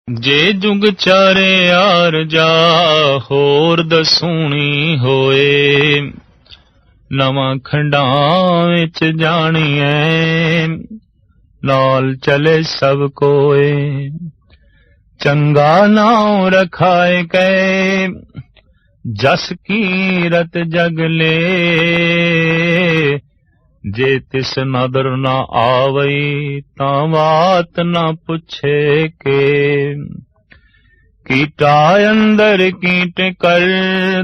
जे जुग चारे आर जा होर दसूणी होए, नवां खंडां विच जाणीए नाल चले सब कोए। चंगा नाम रखाए कै जस कीरत जग ले, जे तिस नदर न आवई तां बात न पुछे के। कीटा अंदर कीट कर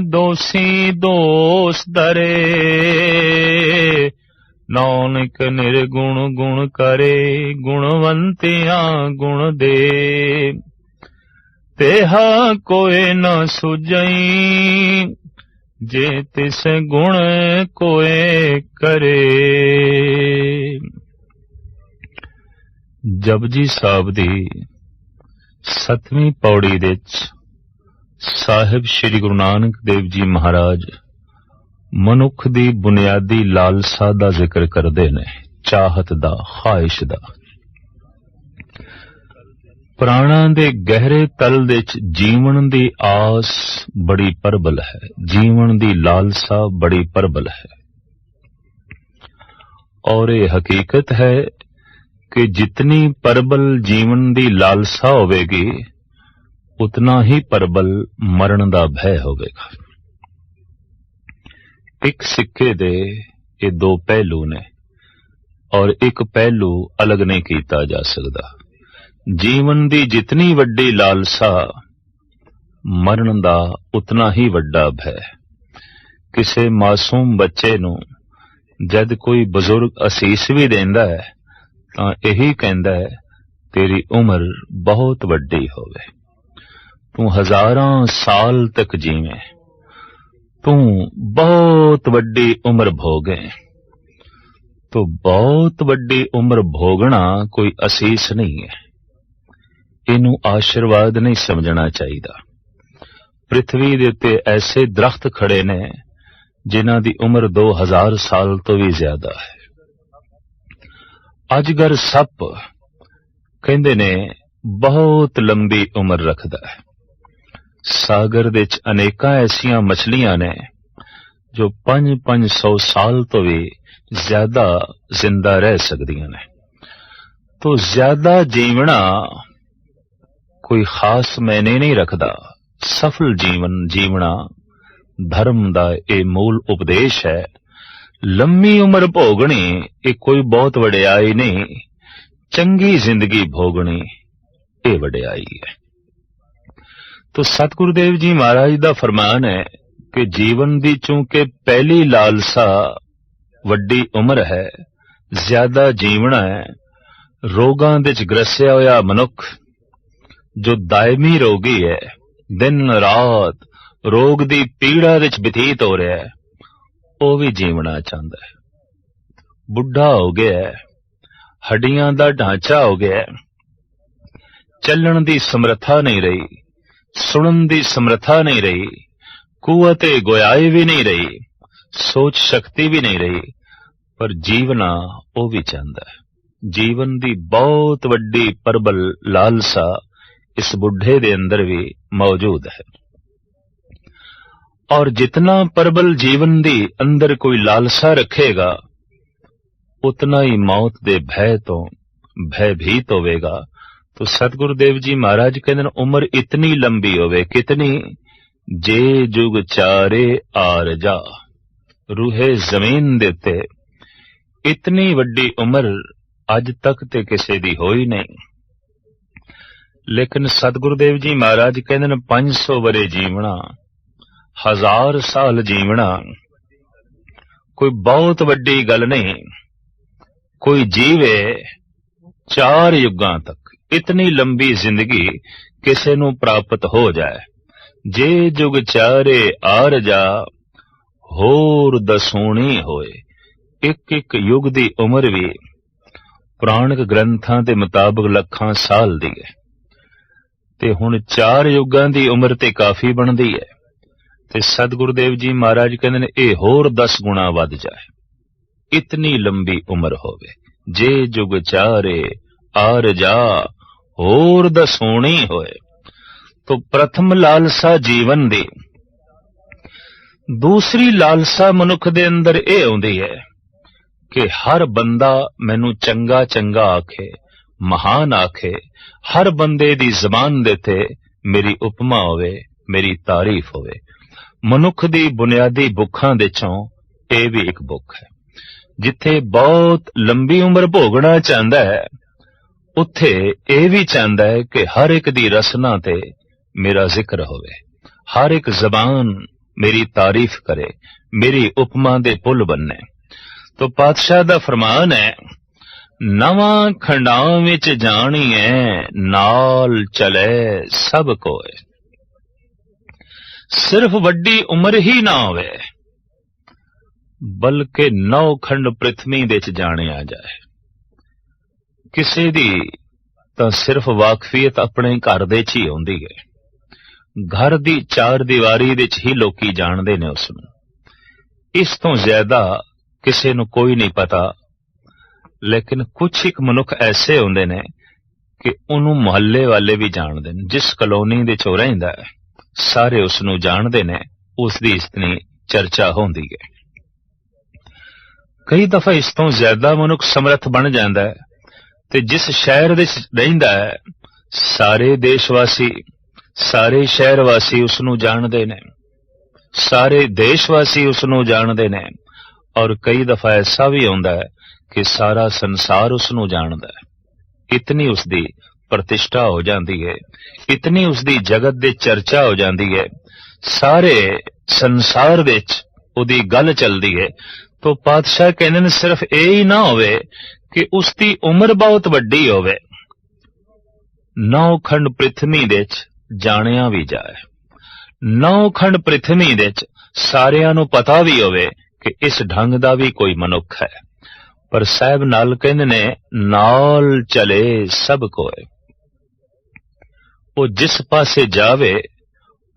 दोषी दोष दरे, नानक निर्गुण गुण करे गुणवंतियां गुण दे। तेहा कोई न सुझई जे तिस गुण कोए करे। जपजी साहब दी 7ਵੀਂ पौड़ी विच साहिब श्री गुरु नानक देव जी महाराज मनुख दी बुनियादी लालसा दा जिक्र करदे ने, चाहत दा, ख्वाहिश दा। प्राणा दे गहरे तल विच जीवन दी आस बड़ी प्रबल है, जीवन दी लालसा बड़ी प्रबल है। और ये हकीकत है कि जितनी प्रबल जीवन दी लालसा होवेगी उतना ही प्रबल मरण दा भय होवेगा। एक सिक्के दे ये दो पहलू ने और एक पहलू अलग नहीं कीता जा सकता। जीवन दी जितनी वड्डी लालसा मरण दा उतना ही वड्डा भय। किसे मासूम बच्चे नू जद कोई बुजुर्ग असीस भी देंदा है तां यही कहंदा है तेरी उम्र बहुत वड्डी होवे, तू हजारां साल तक जीवे, तू बहुत वड्डी उम्र भोगे। तो बहुत वड्डी उम्र भोगना कोई असीस नहीं है, इनू आशीर्वाद नहीं समझना चाहिए। पृथ्वी दे उत्ते ऐसे दरख्त खड़े ने जिन्हां दी उम्र 2000 साल तो भी ज्यादा है। अजगर सप कहंदे ने बहुत लंबी उम्र रखदा है। सागर दे विच अनेकां ऐसियां मछलियां ने जो 500 साल तो भी ज्यादा जिंदा रह सकदियां ने। तो ज्यादा जीवना कोई खास मैने नहीं रखदा। सफल जीवन जीवना धर्म दा ये मूल उपदेश है। लंबी उम्र भोगनी ये कोई बहुत वडियाई नहीं, चंगी जिंदगी भोगनी ये वडियाई है। तो सतगुरुदेव जी महाराज दा फरमान है कि जीवन दी चूंकि पहली लालसा वड्डी उम्र है, ज्यादा जीवना है। रोगां दे च ग्रसिया होया मनुख जो दायमी रोगी है, दिन रात रोग दी पीड़ा विच बतीत हो रहा है, वो भी जीवना चाहता है। बुढ़ा हो गया है, हड्डियां दा ढांचा हो गया है, चलण दी समर्था नहीं रही, सुनन दी समर्था नहीं रही, कुवते गोयाई भी नहीं रही, सोच शक्ति भी नहीं रही, पर जीवना वो भी चाहता है। जीवन दी बहुत वड्डी प्रबल लालसा इस बुढ़े दे अंदर भी मौजूद है। और जितना प्रबल जीवन दी अंदर कोई लालसा रखेगा उतना ही मौत दे भय तो भयभीत होवेगा। तो सतगुरुदेव जी महाराज कहते उम्र इतनी लंबी होवे, कितनी? जे जुग चारे आर जा, रूहे जमीन देते इतनी वड्डी उम्र अज तक ते किसे दी होई नहीं। लेकिन सतगुरुदेव जी महाराज कहते 500 वरे जीवना, 1000 साल जीवना कोई बहुत वड्डी गल नहीं। कोई जीवे 4 युगां तक, इतनी लंबी जिंदगी किसे नू प्राप्त हो जाए। जे जुग चारे आर जा होर दसूणी होए। एक एक युग दी उम्र भी पुराणिक ग्रंथां दे मुताबिक लखां साल दी है। ते हुण 4 युगां दी उम्र ते काफी बनदी है। ते सतगुरुदेव जी महाराज कहंदे ने ये होर 10 गुणा वध जाए, इतनी लंबी उम्र होवे। जे जुग चारे आर जा होर दसोणी होए। तो प्रथम लालसा जीवन दी, दूसरी लालसा मनुख दे अंदर यह आउंदी है कि हर बंदा मैनू चंगा चंगा आखे, महान आखे, हर बंदे दी जबान दे ते मेरी उपमा होवे, मेरी तारीफ होवे। मनुख दी बुनियादी बुखां दे चों यह भी एक बुख है। जिथे बहुत लंबी उम्र भोगना चाहता है, उत्थे यह भी चाहता है कि हर एक दी रसना ते मेरा जिक्र होवे, हर एक जबान मेरी तारीफ करे, मेरी उपमा दे पुल बनने। तो पातशाह दा फरमान है, नवां खंडां विच जाणीए नाल चले सब कोए। सिर्फ वड्डी उम्र ही ना होवे, बल्कि 9 खंड पृथ्वी दे च जाणिया जाए। किसी दी तां सिर्फ वाकफियत अपने घर दे च ही आउंदी है, घर दी 4 दीवारी दे च ही लोकी जाणदे ने उसनूं। इस तो ज्यादा किसी नूं कोई नहीं पता। लेकिन कुछ एक मनुख ऐसे होंदे ने कि उन्होंने मुहल्ले वाले भी जानते हैं। जिस कलोनी दे चो रहिंदा है, सारे उसनूं जानते ने, उसकी इतनी चर्चा होंदी है। कई दफा इस तो ज्यादा मनुख समर्थ बन जाता है, ते जिस शहर दे रहिंदा है, सारे देशवासी, सारे शहरवासी उसनूं जानते ने, सारे देशवासी उसनूं जानते ने। और कई दफा ऐसा भी होंदा है कि सारा संसार उसनूं जानदा है। इतनी उसकी प्रतिष्ठा हो जाती है, इतनी उसकी जगत दे चर्चा हो जाती है, सारे संसार विच उहदी गल चलती है। तो पातशाह कहते हैं सिर्फ यही ना होवे कि उसकी उम्र बहुत वड्डी होवे, 9 खंड पृथ्वी दे जाणिया भी जाए, 9 खंड पृथ्वी दे सारियां नूं पता भी होवे कि इस ढंग दा भी कोई मनुख है। पर साहब नाल कहंदे ने नाल चले सब कोए। वो जिस पासे जावे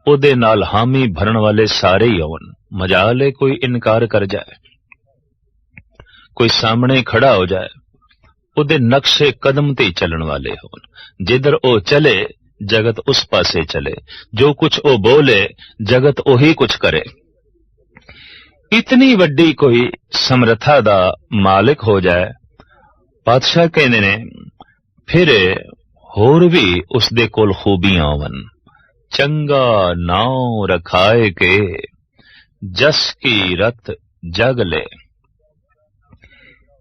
उहदे नाल हामी भरन वाले सारे ही होवन। मजाल कोई इनकार कर जाए, कोई सामने खड़ा हो जाए, उहदे नक्शे कदम ते चलन वाले होवन। जिधर ओ चले जगत उस पासे चले, जो कुछ ओ बोले जगत ओही कुछ करे। इतनी वड्डी कोई समर्था दा मालिक हो जाए, पातशाह कहते ने फिर होर भी उसदे कोल खूबियां होवन। चंगा नाम रखाए के जस की रत जग ले।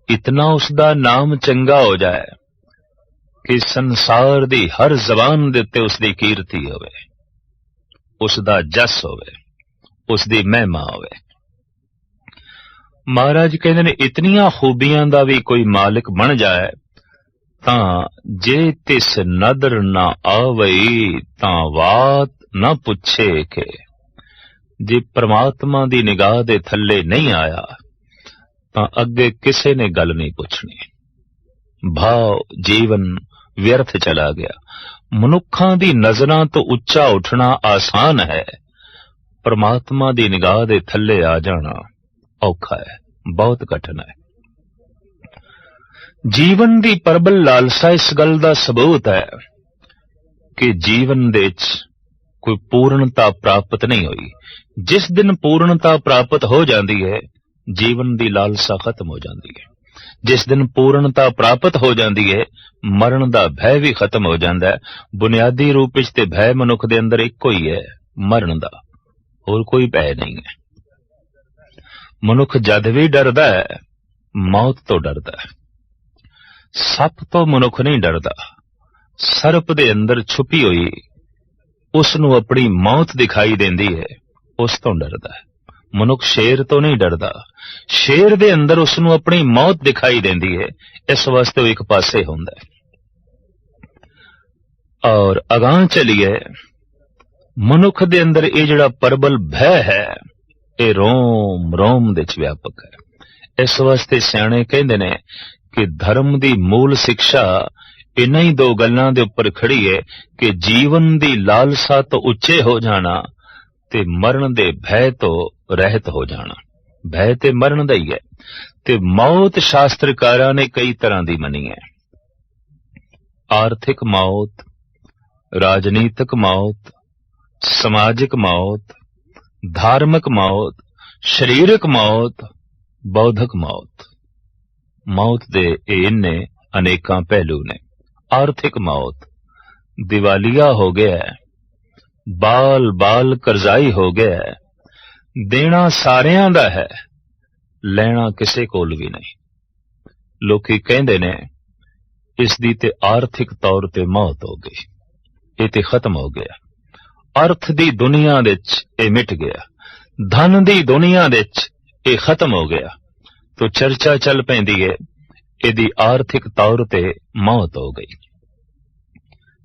इतना उसदा नाम चंगा हो जाए कि संसार दी हर जबान दे उत्ते उसदी कीर्ति होवे, उसदा जस होवे, उसदी महिमा होवे। महाराज कहते ने इतनियां खूबियां दा भी कोई मालिक बन जाए तां जे तिस नदर ना आवई तां वात ना पुछे के। जे परमात्मा दी निगाह दे थल्ले नहीं आया तां अगे किसे ने गल नहीं पुछनी। भाव जीवन व्यर्थ चला गया। मनुखां दी नजरां तो उच्चा उठना आसान है, परमात्मा दी निगाह दे थल्ले आ जाना औखा है, बहुत कठिन है। जीवन दी प्रबल लालसा इस गल दा सबूत है कि जीवन दे च कोई पूर्णता प्राप्त नहीं हुई। जिस दिन पूर्णता प्राप्त हो जाती है, जीवन दी लालसा खत्म हो जाती है। जिस दिन पूर्णता प्राप्त हो जाती है, मरण दा भय भी खत्म हो जाता है। बुनियादी रूप विच ते भय मनुख दे अंदर इक्को ही है, मरण दा, और कोई भय नहीं है। मनुख जद भी डरदा है, मौत तो डरदा है। सप तो मनुख नहीं डरदा, सर्प दे अंदर छुपी हुई उसनू अपनी मौत दिखाई देंदी है, उस तो डरदा है। मनुख शेर तो नहीं डरदा, शेर दे अंदर उसनू अपनी मौत दिखाई देंदी है, इस वास्ते वो एक पासे हुंदा है। और अगां चलिए, मनुख दे अंदर ये जिहड़ा प्रबल भय है, ये रोम रोम दे च व्यापक है। इस वास्ते सियाणे कहंदे ने कि धर्म दी मूल शिक्षा इन्हां ही 2 गल्लां दे उपर खड़ी है कि जीवन दी लालसा तो उच्चे हो जाना ते मरण दे भय तो रहत हो जाना। भय ते मरण दा ही है। ते मौत शास्त्रकारां ने कई तरह दी मनी है। आर्थिक मौत, राजनीतिक मौत, समाजिक मौत, धार्मिक मौत, शरीरक मौत, बौद्धिक मौत। मौत दे इन्ने अनेकां पहलू ने। आर्थिक मौत, दिवालिया हो गया है, बाल बाल करजाई हो गया है, देना सारियां दा है, लेना किसे कोल भी नहीं। लोकी कहंदे ने इस दी ते आर्थिक तौर ते मौत हो गई, ये ते खत्म हो गया। अर्थ दी दुनिया दे च ये मिट गया, धन दी दुनिया दे च ये खत्म हो गया। तो चर्चा चल पैंदी है इहदी आर्थिक तौर ते मौत हो गई।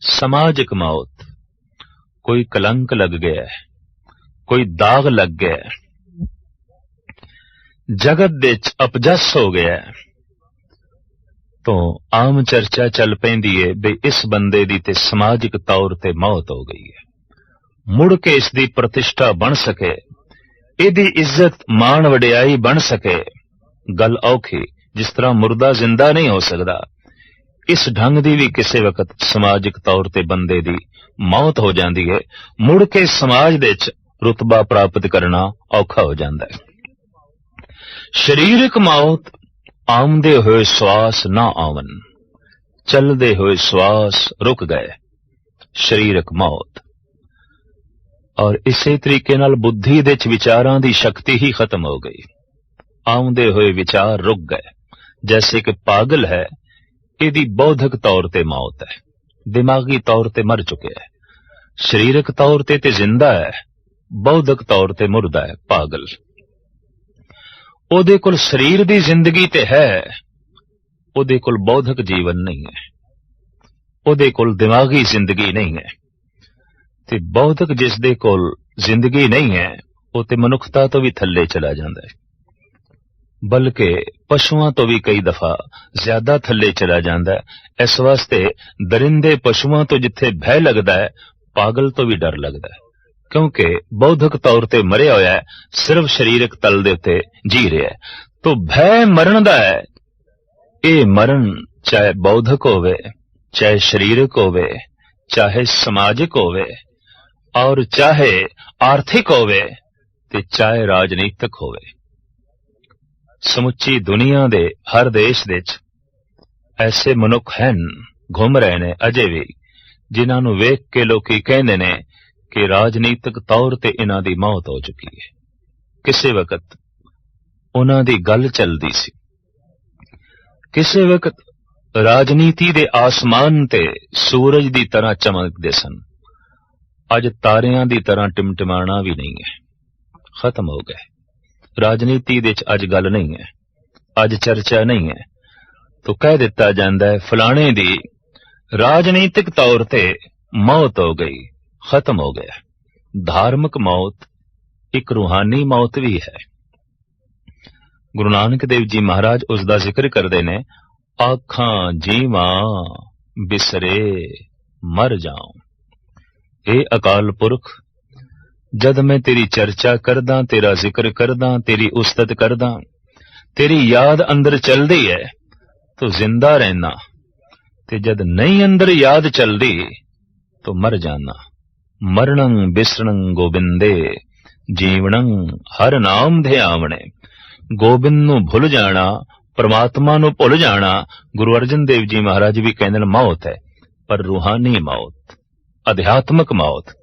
समाजिक मौत, कोई कलंक लग गया है, कोई दाग लग गया है, जगत दे च अपजस हो गया है। तो आम चर्चा चल पैंदी है भी इस बंदे दी ते समाजिक तौर ते मौत हो गई है। मुड़ के इसदी प्रतिष्ठा बन सके, इहदी इज्जत मान वडियाई बन सके, गल औखी। जिस तरह मुर्दा जिंदा नहीं हो सकदा, इस ढंग दी भी किसी वक्त समाजिक तौर ते बंदे दी मौत हो जाती है। मुड़ के समाज दे च रुतबा प्राप्त करना औखा हो जाता है। शरीरक मौत, आमदे हुए श्वास ना आवन, चलदे हुए श्वास रुक गए, शरीरक मौत। और इसे तरीके नाल बुद्धि दे च विचारां दी शक्ति ही खत्म हो गई, आमदे हुए विचार रुक गए। जैसे कि पागल है, इहदी बौद्धिक तौर ते मौत है, दिमागी तौर ते मर चुके है। शरीरक तौर ते जिंदा है, बौद्धिक तौर ते मुर्दा है, पागल। ओदे कोल शरीर दी जिंदगी ते है, ओदे कोल बौद्धिक जीवन नहीं है, ओदे कोल दिमागी जिंदगी नहीं है। ते बौद्धिक जिस दे कोल जिंदगी नहीं है, वो ते मनुखता तो भी थल्ले चला जाता है, बल्कि पशुआं तो भी कई दफा ज्यादा थल्ले चला जाता है। इस वास्ते दरिंदे पशुआं तो जिथे भय लगता है, पागल तो भी डर लगता है, क्योंकि बौद्धिक तौर ते मरिया होया है, सिर्फ शरीरक तल दे उत्ते जी रहा है। तो भय मरण दा है। ये मरण चाहे बौद्धिक होवे, चाहे शरीरक होवे, चाहे समाजिक होवे, और चाहे आर्थिक होवे, ते चाहे राजनीतिक होवे। समुची दुनिया दे हर देश दे च ऐसे मनुख हैं, घूम रहे ने अजे भी, जिन्हां नूं वेख के लोकी कहंदे ने कि राजनीतिक तौर ते इन्हां दी मौत हो चुकी है। किसी वक्त उन्हां दी गल चलदी सी, किसी वक्त राजनीति दे आसमान ते सूरज दी तरह चमकदे सन, अज तारियां दी तरह टिमटिमाना भी नहीं है, खत्म हो गए। राजनीति दे च अज गल नहीं है, अज चर्चा नहीं है। तो कह दिता जाता है फलाने दी राजनीतिक तौर ते मौत हो गई, खत्म हो गया। धार्मिक मौत एक रूहानी मौत भी है। गुरु नानक देव जी महाराज उसका जिक्र करते ने, आखां जीवां बिसरे मर जाऊं। ए अकाल पुरख, जद मैं तेरी चर्चा करदा, तेरा जिक्र करदा, तेरी उस्तत करदा, तेरी याद अंदर चलदी है तो जिंदा रहना, ते जद नहीं अंदर याद चलदी तो मर जाना। मरणं बिसरणं गोबिंदे, जीवणं हर नाम ध्यावणे। गोबिंद नूं भुल जाना, परमात्मा नूं भुल जाना। गुरु अर्जन देव जी महाराज भी कहंदे ने मौत है, पर रूहानी मौत, अध्यात्मक मौत।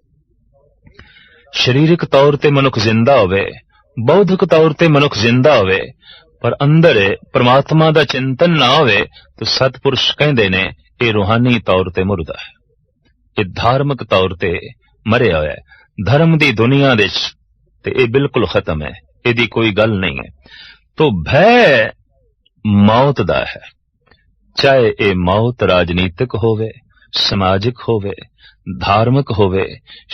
शरीरक तौर ते मनुख जिंदा होवे, बौद्धिक तौर ते मनुख जिंदा होवे, पर अंदर परमात्मा दा चिंतन ना होवे, तो सतपुरुष कहंदे ने ये रूहानी तौर ते मुर्दा है, ये धार्मिक तौर ते मरिया होया है। धर्म दी दुनिया दे ते ये बिल्कुल खत्म है, इहदी कोई गल नहीं है। तो भय मौत दा है, चाहे ये मौत राजनीतिक होवे, समाजिक होवे, धार्मिक होवे,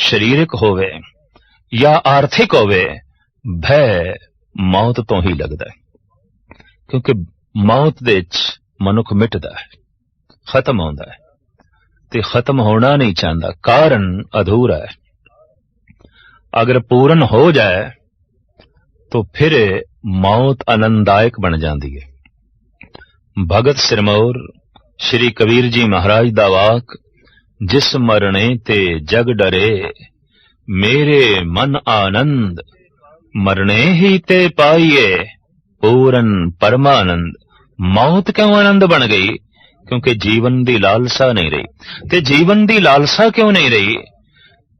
शरीरक होवे या आर्थिक होवे, भय मौत तो ही लगता है। क्योंकि मौत दे च मनुख मिटदा है, खत्म होता है, ते खत्म होना नहीं चाहता, कारण अधूरा है। अगर पूर्ण हो जाए तो फिर मौत आनंददायक बन जाती है। भगत सिरमौर श्री कबीर जी महाराज दा वाक, जिस मरने ते जग डरे, मेरे मन आनंद, मरने ही ते पाइए पूरन परमानंद। मौत क्यों आनंद बन गई? क्योंकि जीवन दी लालसा नहीं रही। ते जीवन दी लालसा क्यों नहीं रही?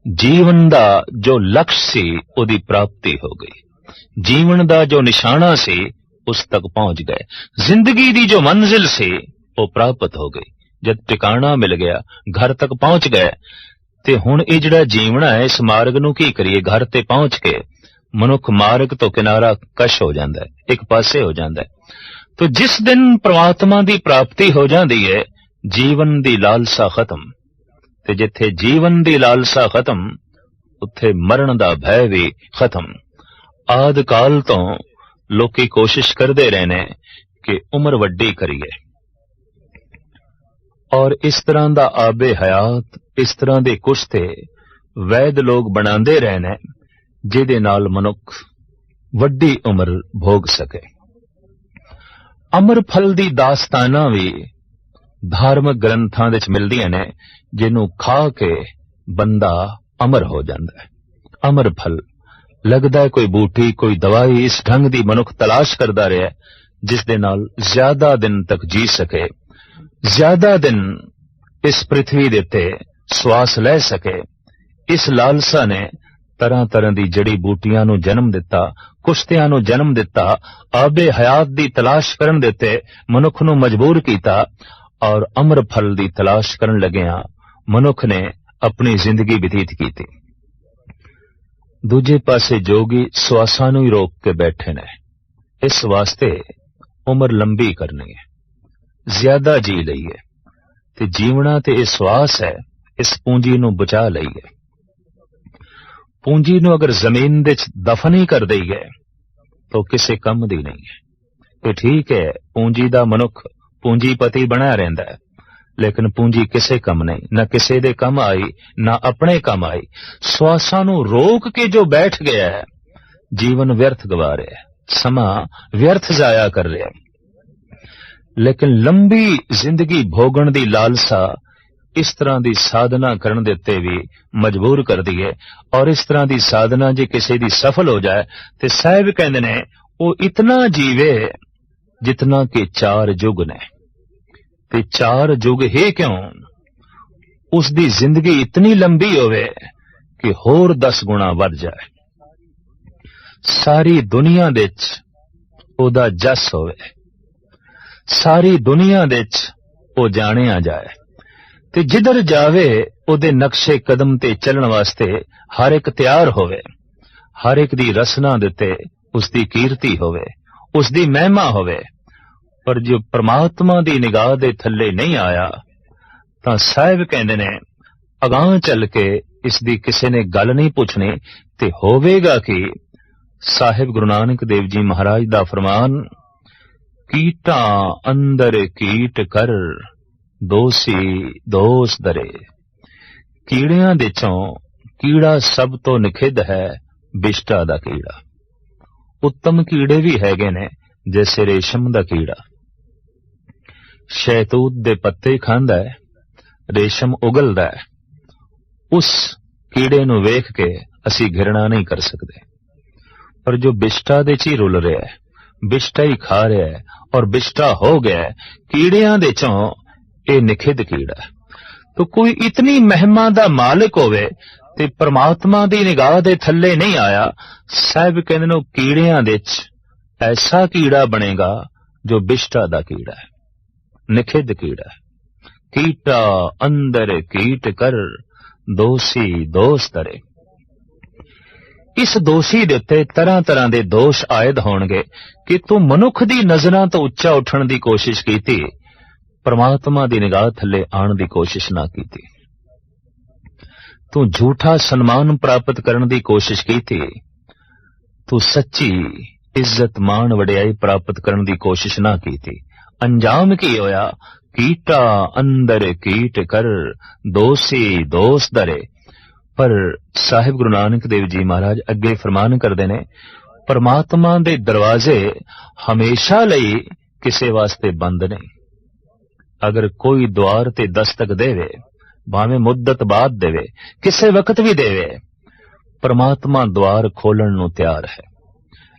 जीवन दा जो लक्ष्य सी उदी प्राप्ति हो गई। जीवन दा जो निशाना सी उस तक पहुंच गए। जिंदगी दी जो मंजिल सी वो प्राप्त हो गई। जब ठिकाना मिल गया, घर तक पहुंच गए, ते हुण ये जिहड़ा जीवना है, इस मार्ग नूं की करिए? घर ते पहुंच के मनुख मार्ग तो किनारा कश हो जाता है, एक पासे हो जाता है। तो जिस दिन परमात्मा की प्राप्ति हो जाती है, जीवन की लालसा खत्म। ते जिथे जीवन की लालसा खत्म, उत्थे मरण का भय भी खत्म। आदि काल तो लोकी कोशिश करते रहने कि उम्र वड्डी करिए, और इस तरह का आबे हयात, इस तरह के कुछ ते वैद लोग बनाते रहने जिहदे नाल मनुख वड्डी उम्र भोग सके। अमर फल दी दास्ताना भी धार्मिक ग्रंथां विच मिलदियां ने, जिन्हों खा के बंदा अमर हो जाता है। अमर फल लगदा है कोई बूटी, कोई दवाई, इस ढंग दी मनुख तलाश करदा रहा जिस दे नाल ज्यादा दिन तक जी सके, ज्यादा दिन इस पृथ्वी दे ते श्वास ले सके। इस लालसा ने तरह तरह की जड़ी बूटियां नूं जन्म दिता, कुश्तियां नूं जन्म दिता, आबे हयात दी तलाश करन देते मनुख नूं मजबूर कीता, और अमर फल दी तलाश करन लगिया मनुख ने अपनी जिंदगी व्यतीत की थी। दूजे पासे जोगी श्वासां नूं ही रोक के बैठे ने, इस वास्ते उम्र लंबी करनी है, ज्यादा जी लईए, ते जीवना ते इस श्वास है, इस पूंजी नूं बचा लईए। पूंजी नूं अगर जमीन दे दफन ही कर दईए तो किसी कम दी नहीं है। ते ठीक है, पूंजी दा मनुख पूंजीपति बना रहिंदा है, लेकिन पूंजी किसे कम नहीं, न किसे दे कम आई, न अपने कम आई। श्वासां नूं रोक के जो बैठ गया है, जीवन व्यर्थ गवा रहा है, समा व्यर्थ जाया कर रहा है। लेकिन लंबी जिंदगी भोगण दी लालसा इस तरह की साधना करन देते भी मजबूर कर दी है, और इस तरह की साधना जे किसी की सफल हो जाए तो साहब कहते ने वो इतना जीवे जितना कि 4 युग ने। ते 4 युग ही क्यों, उसकी जिंदगी इतनी लंबी होवे कि होर 10 गुणा बढ़ जाए। सारी दुनिया दे ओदा जस होवे, सारी दुनिया दे ओ जानिया जाए, ते जिधर जावे ओदे नक्शे कदम ते चलण वास्ते हर एक तैयार होवे, हर एक दी रसना देते उसकी कीर्ति होवे, उसकी महिमा होवे। पर जो परमात्मा दी निगाह दे थल्ले नहीं आया, तां साहिब कहंदे ने अगां चल के इसदी किसी ने गल नहीं पूछनी, ते होवेगा कि साहिब गुरु नानक देव जी महाराज दा फरमान, कीटा अंदर कीट कर दोषी दोष दरे। कीड़ियां दे चों कीड़ा सब तो निखिद है बिष्टा दा कीड़ा। उत्तम कीड़े भी हैगे ने, जैसे रेशम दा कीड़ा शहतूत दे पत्ते खांदा है, रेशम उगलदा है। उस कीड़े नूं वेख के असी घृणा नहीं कर सकते, पर जो बिष्टा दे च ही रुल रहा है, बिष्टा ही खा रहा है और बिष्टा हो गया है, कीड़ियां दे चों ये निखिद कीड़ा। तो कोई इतनी महिमा दा मालिक होवे ते परमात्मा दी निगाह दे थल्ले नहीं आया, साहब कहंदे ने कीड़ियां दे च ऐसा कीड़ा बनेगा जो बिष्टा दा कीड़ा है, निखिद कीड़ा है। कीटा अंदर कीट कर दोषी दोष तरे। इस दोषी दे उत्ते तरह तरह के दोष आयद होणगे कि तू मनुख दी नजरां तो उच्चा उठण दी कोशिश कीती, परमात्मा दी निगाह थल्ले आण दी कोशिश ना कीती। तू झूठा सन्मान प्राप्त करने की कोशिश की थी, तू सच्ची इज्जत मान वडियाई प्राप्त करने की कोशिश ना की थी। अंजाम की होया, कीटा अंदर कीट कर दोषी दोष दरे। पर साहिब गुरु नानक देव जी महाराज अगे फरमान करते ने, परमात्मा दे दरवाजे हमेशा लई किसे वास्ते बंद नहीं। अगर कोई द्वार ते दस्तक देवे, भावें मुद्दत बाद देवे, किसे वक्त भी देवे, परमात्मा द्वार खोलण नूं तैयार है।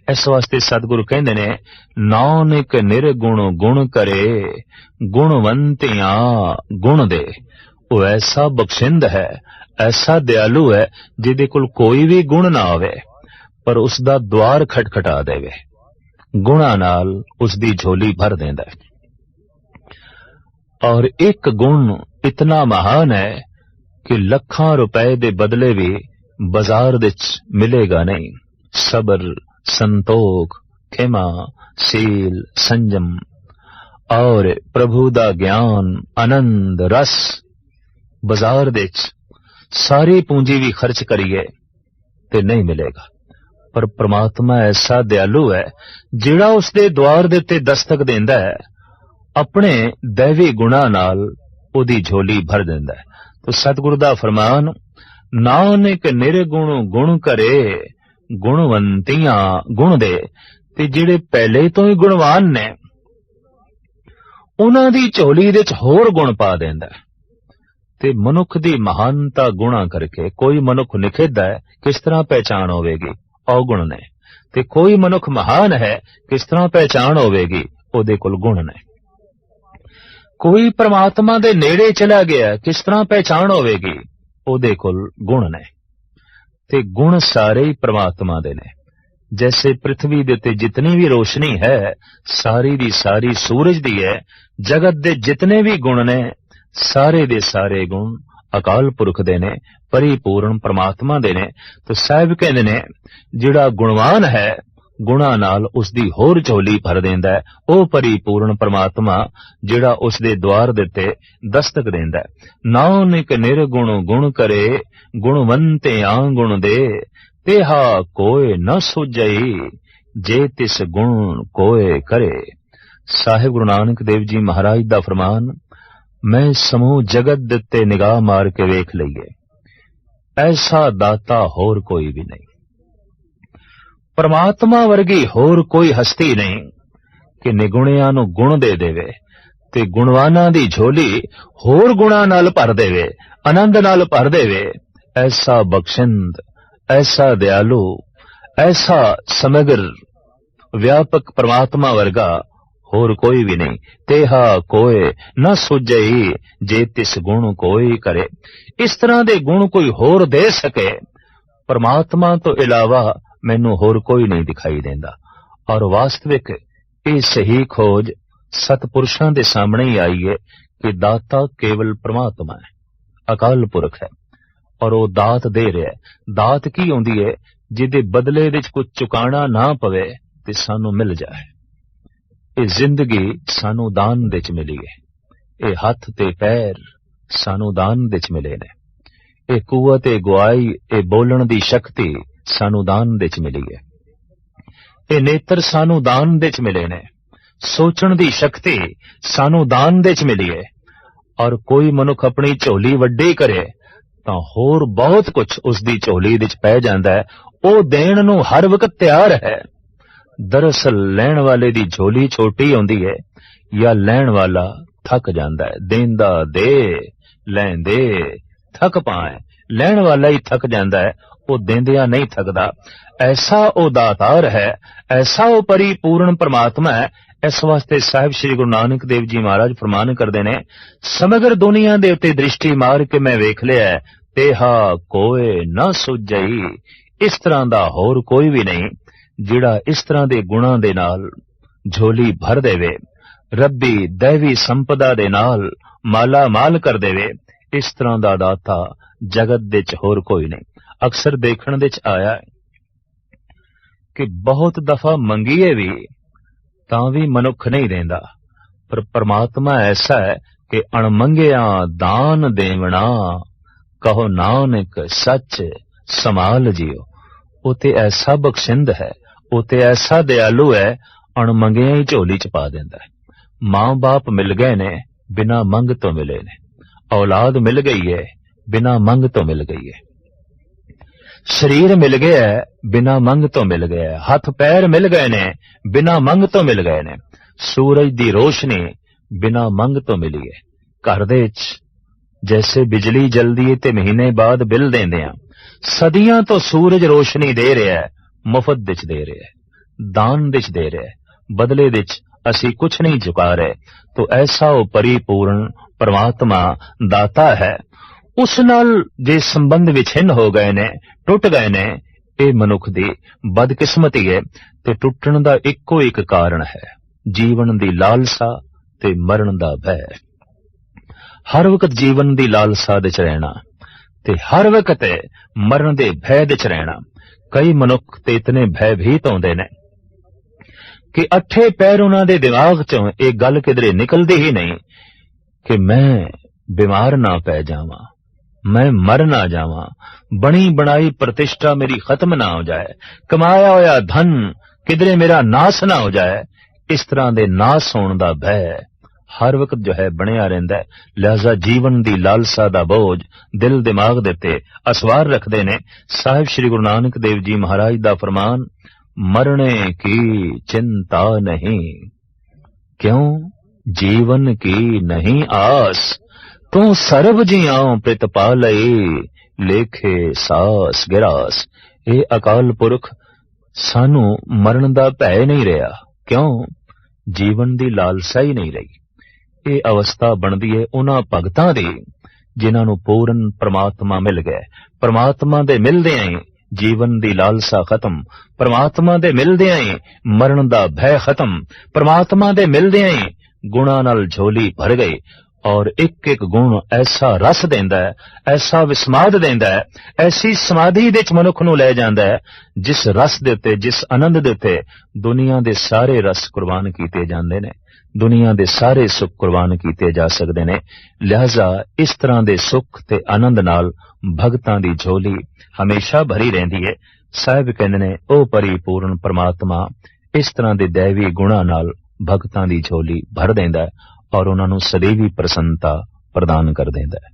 इस वास्ते सतगुरु कहंदे ने, नानक निर्गुण गुण करे, गुणवंतियां गुण दे। वो ऐसा बख्शिंद है, ऐसा दयालु है, जिहदे कोल कोई भी गुण ना होवे पर उसदा द्वार खटखटा देवे, गुणा नाल उसदी झोली भर देंदा है। और एक गुण इतना महान है कि लखां रुपए दे बदले भी बाजार विच मिलेगा नहीं। सबर, संतोख, खिमा, सील, संजम और प्रभु दा ज्ञान, आनंद, रस बाजार विच सारी पूंजी भी खर्च करिए ते नहीं मिलेगा। पर परमात्मा ऐसा दयालु है, जिहड़ा उसदे द्वार दे उत्ते दस्तक देंदा है, अपने दैवी गुणा नाल ओदी झोली भर देंदा है। तो सतगुरु दा फरमान, नानक निर्गुण गुण करे, गुणवंतियां गुण दे। ते जिहड़े पहले तो ही गुणवान ने, उन्हां दी झोली दे च होर गुण पा देंदा है। ते मनुख दी महानता गुणा करके, कोई मनुख निखिद्ध है, किस तरह पहचान होवेगी? अवगुण ने। ते कोई मनुख महान है, किस तरह पहचान होवेगी? ओदे कोल गुण ने। कोई परमात्मा दे नेड़े चला गया, किस तरह पहचान होवेगी? ओदे कोल गुण ने। ते गुण सारे ही परमात्मा दे ने। जैसे पृथ्वी दे ते जितनी भी रोशनी है, सारी दी सारी सूरज दी है। जगत दे जितने भी गुण ने, सारे दे सारे गुण अकाल पुरख दे ने, परिपूर्ण परमात्मा दे ने। तो साहिब कहंदे ने, जिहड़ा गुणवान है, गुणा नाल उसदी होर झोली भर देंदा है। ओ परिपूर्ण परमात्मा जिहड़ा उसदे द्वार दे ते दस्तक देंदा है। नानक निर्गुण गुण करे, गुणवंतियां गुण दे। तेहा कोय न सुझई, जे तिस गुण कोय करे। साहिब गुरु नानक देव जी महाराज दा फरमान, मैं समूह जगत दे ते निगाह मार के वेख लईए, ऐसा दाता होर कोई भी नहीं। परमात्मा वर्गी होर कोई हस्ती नहीं कि निगुणियां नूं गुण दे देवे ते गुणवानां दी झोली होर गुणां नाल भर देवे, आनंद नाल भर देवे। ऐसा बख्शिंद, ऐसा दयालु, ऐसा समग्र व्यापक परमात्मा वर्गा होर कोई भी नहीं। तेहा कोय न सुझई, जे तिस गुण कोई करे। इस तरह दे गुण कोई होर दे सके, परमात्मा तो इलावा मैनू होर कोई नहीं दिखाई देंदा। और वास्तविक ये सही खोज सतपुरुषां दे सामने ही आई है कि दाता केवल परमात्मा है, अकाल पुरख है, और वो दात दे रहा है। दात की होंदी है? जिहदे बदले विच कुछ चुकाना ना पवे ते सानू मिल जाए। ये जिंदगी सानू दान विच मिली है, ये हथ ते पैर सानू दान विच मिले ने, ये कुवत, ये गुआई, ये बोलण दी शक्ति सानू दान विच मिली है, ये नेत्र सानू दान विच मिले ने, सोचण दी शक्ति सानू दान विच मिली है। और कोई मनुख अपनी झोली वड्डी करे तां होर बहुत कुछ उसदी झोली विच पै जांदा है। वो देण नूं हर वक्त तैयार है। दरअसल लैण वाले दी झोली छोटी होंदी है, या लैण वाला थक जांदा है। देंदा दे, लैंदे थक पाए, लैण वाला ही थक जांदा है, वो देंदिया नहीं थकदा। ऐसा वो दातार है, ऐसा वो परिपूर्ण परमात्मा है। इस वास्ते साहिब श्री गुरु नानक देव जी महाराज फरमान करदे ने, समग्र दुनिया दे उत्ते दृष्टि मार के मैं वेख लिया है, तेहा कोय न सुझई। इस तरह दा होर कोई भी नहीं जिहड़ा इस तरह दे गुणां दे नाल झोली भर देवे, रब्बी दैवी संपदा दे नाल माला माल कर देवे। इस तरह दा दाता जगत दे च होर कोई नहीं। अक्सर देखण दे च आया है कि बहुत दफा मंगीए भी तां भी मनुख नहीं देंदा, पर परमात्मा ऐसा है कि अणमंगिया दान देवना, कहो नानक सच संभाल जियो। उते ऐसा बख्शिंद है, उते ऐसा दयालु है, अणमंगिया ही झोली च पा देंदा है। मां बाप मिल गए ने, बिना मंग तो मिले ने। औलाद मिल गई है, बिना मंग तो मिल गई है। शरीर मिल गया है, बिना मंग तो मिल गया है। हाथ पैर मिल गए ने, बिना मंग तो मिल गए ने। सूरज दी रोशनी बिना मंग तो मिली है। घर दे विच जैसे बिजली जलदी है ते महीने बाद बिल देंदे आ, सदियां तो सूरज रोशनी दे रहा है, मुफ्त विच दे रहा है, दान विच दे रहा है, बदले विच असी कुछ नहीं चुका रहे। तो ऐसा वो परिपूर्ण परमात्मा दाता है, उस नाल जे संबंध विछिन्न हो गए ने, टुट गए ने, ये मनुख दी बदकिस्मती है। ते टुटण दा इक्को एक कारण है, जीवन दी लालसा ते मरण दा भय। हर वक्त जीवन दी लालसा दे च रहना ते हर वक्त मरण दे भय दे च रहना। कई मनुख ते इतने भयभीत होंदे ने कि अठे पैर उन्हां दे दिमाग चों एक गल किधरे निकलदी ही नहीं कि मैं बीमार ना पै जावां, मैं मर ना जावां, बनी बनाई प्रतिष्ठा मेरी खत्म ना हो जाए, कमाया होया धन किधरे मेरा नाश ना हो जाए। इस तरह दे नाश होने दा भय हर वक्त जो है बनया रहिंदा है। लिहाजा जीवन दी लालसा दा बोझ दिल दिमाग दे ते असवार रखदे ने। साहिब श्री गुरु नानक देव जी महाराज दा फरमान, मरने की चिंता नहीं, क्यों जीवन की नहीं आस, तू सर्ब जियां प्रतिपालई, लेखे सास गिरास। ये अकाल पुरख सानू मरण दा भय नहीं रहा, क्यों जीवन दी लालसा ही नहीं रही। ये अवस्था बनदी है उन्हां भगतां दी जिन्हां नू पूर्ण परमात्मा मिल गया। परमात्मा दे मिलदियां ही जीवन दी लालसा खत्म, परमात्मा दे मिलदियां ही मरण दा भय खत्म, परमात्मा दे मिलदियां ही गुणां नाल झोली भर गई। और एक एक गुण ऐसा रस देंदा है, ऐसा विस्माद देंदा है, ऐसी समाधि दे च मनुख नू ले जांदा है, जिस रस दे उत्ते, जिस आनंद दे उत्ते दुनिया दे सारे रस कुर्बान कीते जांदे ने, दुनिया दे सारे सुख कुर्बान कीते जा सकदे ने। लिहाजा इस तरह दे सुख ते आनंद नाल भगतां दी झोली हमेशा भरी रहिंदी है। साहिब कहंदे ने ओ परिपूर्ण परमात्मा इस तरह दे दैवी गुणां नाल भगतां दी झोली भर देंदा है और उन्हां नू सदैवी प्रसन्नता प्रदान कर देंदा है।